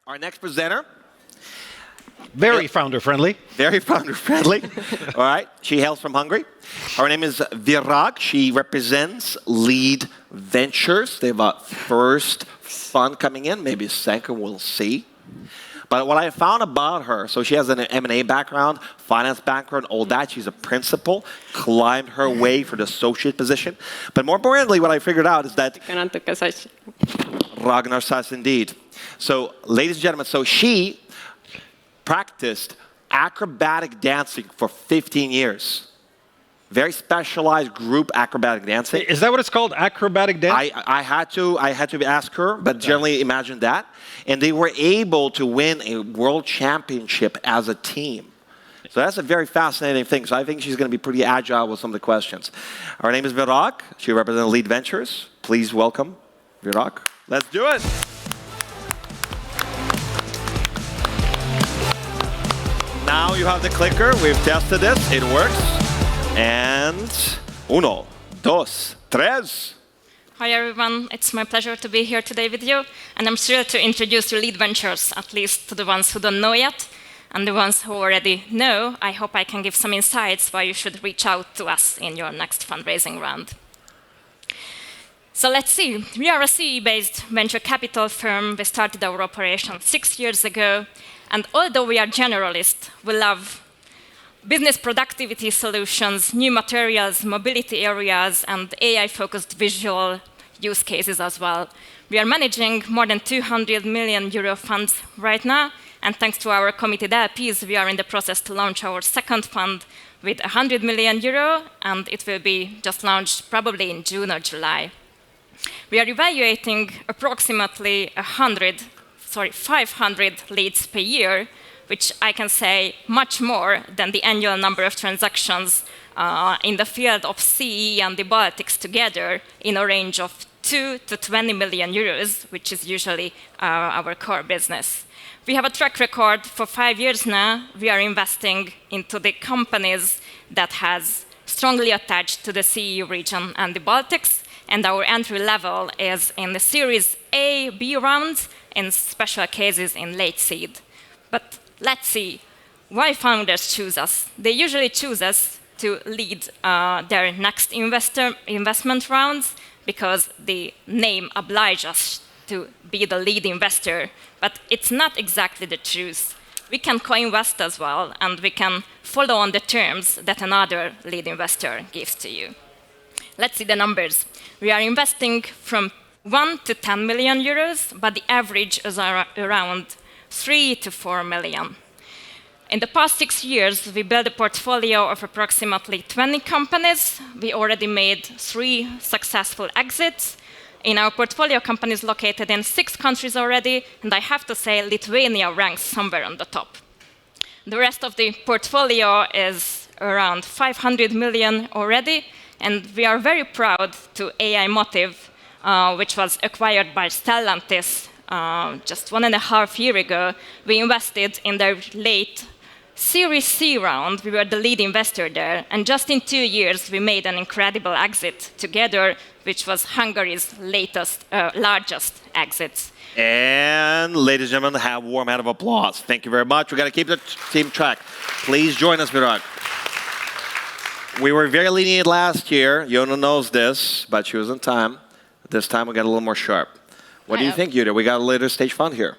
Our next presenter. Very founder-friendly. Very founder-friendly. All right. She hails from Hungary. Her name is Virag. She represents Lead Ventures. They have a first fund coming in, maybe a second, we'll see. But what I found about her, so she has an M&A background, finance background, all that. She's a principal, climbed her way for the associate position. But more importantly, what I figured out is that Ragnar says indeed. So, ladies and gentlemen, so she practiced acrobatic dancing for 15 years. Very specialized group acrobatic dancing. Is that what it's called, acrobatic dance? I had to ask her, but generally imagine that. And they were able to win a world championship as a team. So that's a very fascinating thing. So I think she's going to be pretty agile with some of the questions. Her name is Virag. She represents Lead Ventures. Please welcome Virag. Let's do it. Now you have the clicker. We've tested this. It works. And uno, dos, tres. Hi everyone, it's my pleasure to be here today with you, and I'm thrilled to introduce you Lead Ventures, at least to the ones who don't know yet, and the ones who already know. I hope I can give some insights why you should reach out to us in your next fundraising round. So let's see, we are a CE-based venture capital firm. We started our operation 6 years ago, and although we are generalists, we love business productivity solutions, new materials, mobility areas, and AI-focused visual use cases as well. We are managing more than 200 million euro funds right now, and thanks to our committed LPs, we are in the process to launch our second fund with 100 million euro, and it will be just launched probably in June or July. We are evaluating approximately 500 leads per year, which I can say much more than the annual number of transactions in the field of CE and the Baltics together in a range of 2 to 20 million euros, which is usually our core business. We have a track record for 5 years now. We are investing into the companies that has strongly attached to the CE region and the Baltics, and our entry level is in the Series A, B rounds, in special cases in late seed. But let's see, why founders choose us? They usually choose us to lead their next investment rounds because the name obliges us to be the lead investor. But it's not exactly the truth. We can co-invest as well, and we can follow on the terms that another lead investor gives to you. Let's see the numbers. We are investing from 1 to 10 million euros, but the average is around 3 to 4 million. In the past 6 years, we built a portfolio of approximately 20 companies. We already made 3 successful exits. In our portfolio, companies located in 6 countries already, and I have to say Lithuania ranks somewhere on the top. The rest of the portfolio is around 500 million already, and we are very proud to AI Motive, which was acquired by Stellantis just 1.5 years ago. We invested in their late Series C round. We were the lead investor there, and just in 2 years, we made an incredible exit together, which was Hungary's largest exit. And ladies and gentlemen, have a warm round of applause. Thank you very much. We've got to keep the team track. Please join us, Virag. We were very lenient last year. Yona knows this, but she was on time. This time we got a little more sharp. What do you think, Yuta? We got a later stage fund here.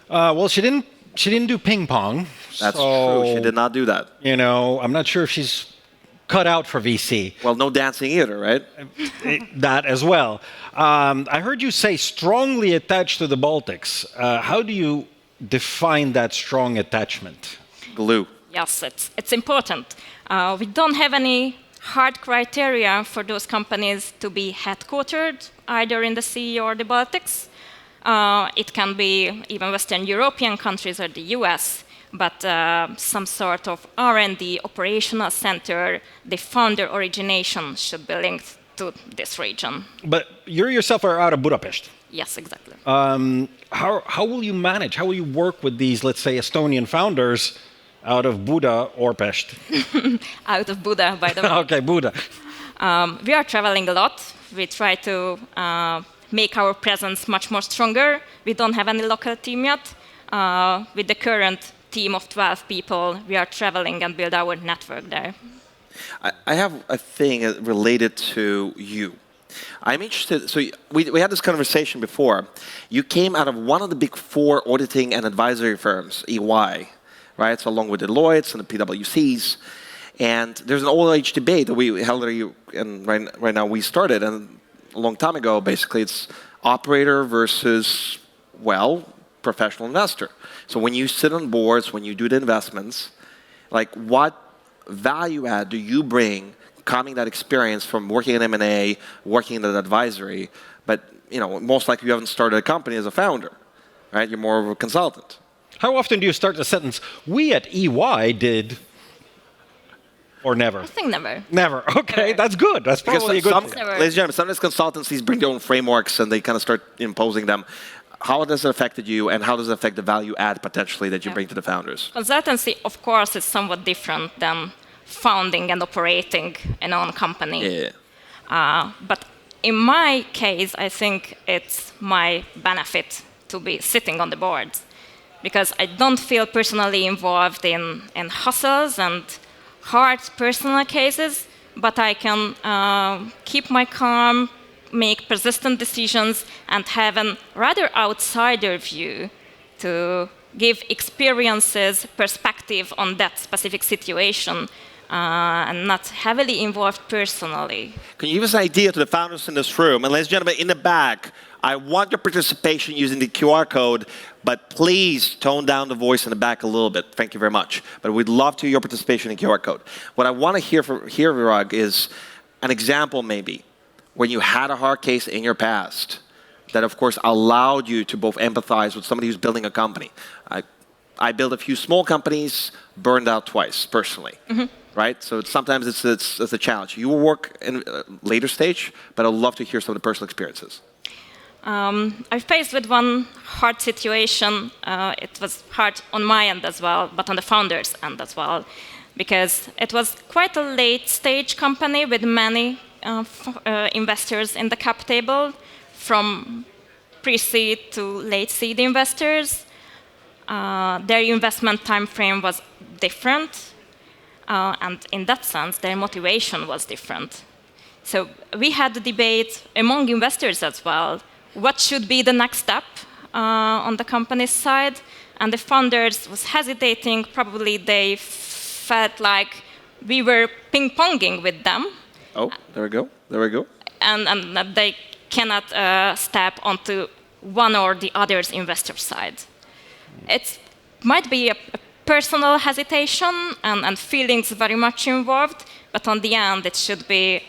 Well, she didn't do ping pong. That's true. She did not do that. You know, I'm not sure if she's cut out for VC. Well, no dancing either, right? That as well. I heard you say strongly attached to the Baltics. How do you define that strong attachment? Glue. Yes, it's important. We don't have any hard criteria for those companies to be headquartered either in the CE or the Baltics. It can be even Western European countries or the US, but some sort of R&D operational center, the founder origination should be linked to this region. But you yourself are out of Budapest. Yes, exactly. How will you manage? How will you work with these, let's say, Estonian founders out of Buda or Pest? Out of Buda, by the way. Okay, Buda. We are traveling a lot. We try to make our presence much more stronger. We don't have any local team yet. with the current team of 12 people, we are traveling and build our network there. I have a thing related to you. I'm interested. So we had this conversation before. You came out of one of the big four auditing and advisory firms, EY, right? So along with Deloitte and the PwCs. And there's an old age debate that we held and right now we started. And a long time ago, basically, it's operator versus, well, professional investor. So when you sit on boards, when you do the investments, like what value add do you bring coming that experience from working in M&A, working in advisory, but most likely you haven't started a company as a founder, right? You're more of a consultant. How often do you start the sentence, we at EY did, or never? I think never. Never. Okay, Never. That's good. That's probably a good thing. Never. Ladies and gentlemen, sometimes consultancies bring their own frameworks and they kind of start imposing them. How has it affected you, and how does it affect the value add potentially that you bring to the founders? Consultancy, of course, is somewhat different than founding and operating an own company. Yeah. But in my case, I think it's my benefit to be sitting on the board, because I don't feel personally involved in hustles and hard personal cases, but I can keep my calm, make persistent decisions, and have a rather outsider view to give experiences, perspective on that specific situation, and not heavily involved personally. Can you give us an idea to the founders in this room? And ladies and gentlemen, in the back, I want your participation using the QR code, but please tone down the voice in the back a little bit. Thank you very much. But we'd love to hear your participation in QR code. What I want to hear Virag, is an example maybe when you had a hard case in your past that, of course, allowed you to both empathize with somebody who's building a company. I built a few small companies, burned out twice, personally. Mm-hmm. Right? So sometimes it's a challenge. You will work in a later stage, but I'd love to hear some of the personal experiences. I faced with one hard situation. It was hard on my end as well, but on the founder's end as well, because it was quite a late stage company with many investors in the cap table, from pre-seed to late seed investors. Their investment time frame was different, and in that sense, their motivation was different. So we had a debate among investors as well. What should be the next step on the company's side? And the founders was hesitating. Probably they felt like we were ping-ponging with them. Oh, there we go. There we go. And that they cannot step onto one or the other's investor side. It might be a personal hesitation and feelings very much involved, but on the end, it should be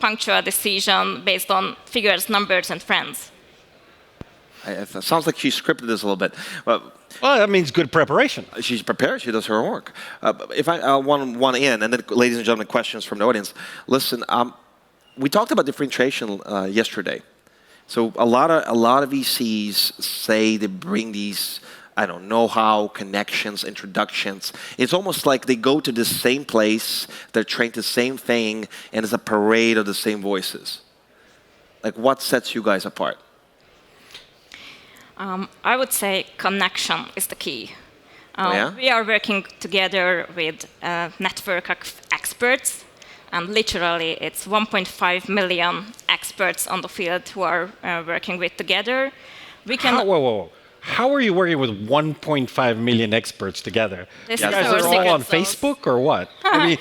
punctual decision based on figures, numbers, and friends. It sounds like she scripted this a little bit. Well, that means good preparation. She's prepared. She does her homework. If I want one in, and then, ladies and gentlemen, questions from the audience. Listen, we talked about differentiation yesterday. So a lot of VCs say they bring these, know-how, connections, introductions. It's almost like they go to the same place, they're trained the same thing, and it's a parade of the same voices. Like, what sets you guys apart? I would say connection is the key. Yeah? We are working together with a network of experts, and literally it's 1.5 million experts on the field who are working with together. We can. Whoa. How are you working with 1.5 million experts together? This You is guys our are all secret on sauce. Facebook or what? I mean,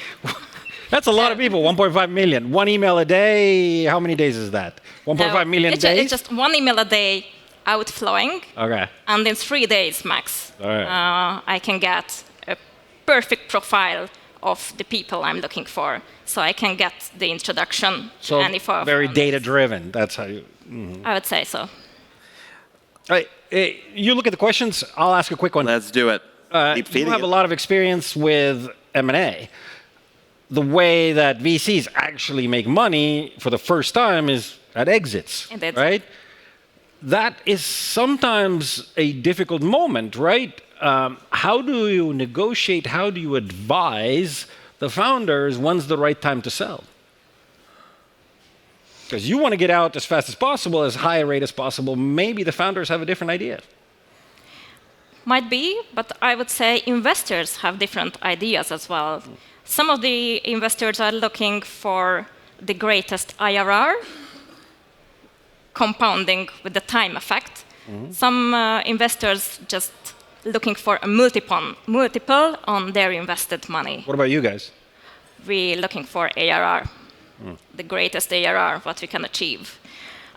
that's a lot of people, 1.5 million. One email a day, how many days is that? 1.5 million it's days? It's just one email a day outflowing, Okay. and in 3 days max, All right. I can get a perfect profile of the people I'm looking for, so I can get the introduction So to any four. very data-driven, that's how you... I would say so. Right. You look at the questions, I'll ask a quick one. Let's do it. Keep You feeding have it. a lot of experience with M&A. The way that VCs actually make money for the first time is at exits, Indeed. right? That is sometimes a difficult moment, right? How do you negotiate, how do you advise the founders when's the right time to sell? Because you want to get out as fast as possible, as high a rate as possible. Maybe the founders have a different idea. Might be, but I would say investors have different ideas as well. Some of the investors are looking for the greatest IRR, compounding with the time effect. Some investors just looking for a multiple on their invested money. What about you guys? We're looking for ARR, the greatest ARR, what we can achieve.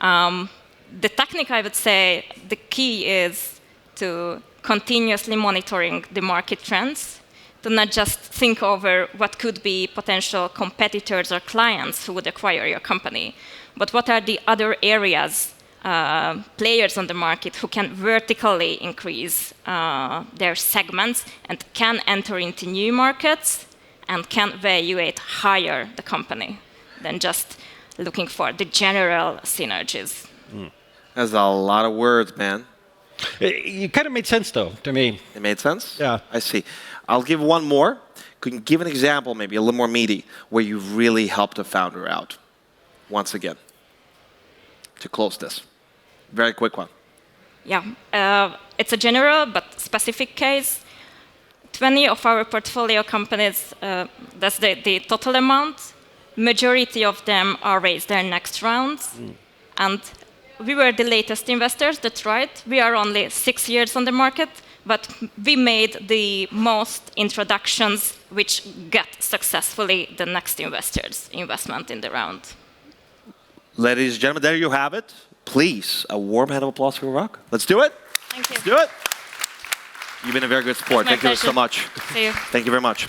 The technique, I would say, the key is to continuously monitoring the market trends, to not just think over what could be potential competitors or clients who would acquire your company, but what are the other areas, players on the market who can vertically increase their segments and can enter into new markets and can evaluate higher the company than just looking for the general synergies. That's a lot of words, man. It kind of made sense, though, to me. It made sense? Yeah. I see. I'll give one more. Could you give an example, maybe a little more meaty, where you really helped a founder out? Once again, to close this. Very quick one. Yeah, it's a general but specific case. 20 of our portfolio companies, that's the total amount. Majority of them are raised their next rounds. And we were the latest investors, that's right. We are only 6 years on the market, but we made the most introductions which get successfully the next investors' investment in the round. Ladies and gentlemen, there you have it. Please, a warm hand of applause for Virag. Let's do it. Thank you. Let's do it. You've been a very good sport. My Thank you so pleasure. much. See you. Thank you very much.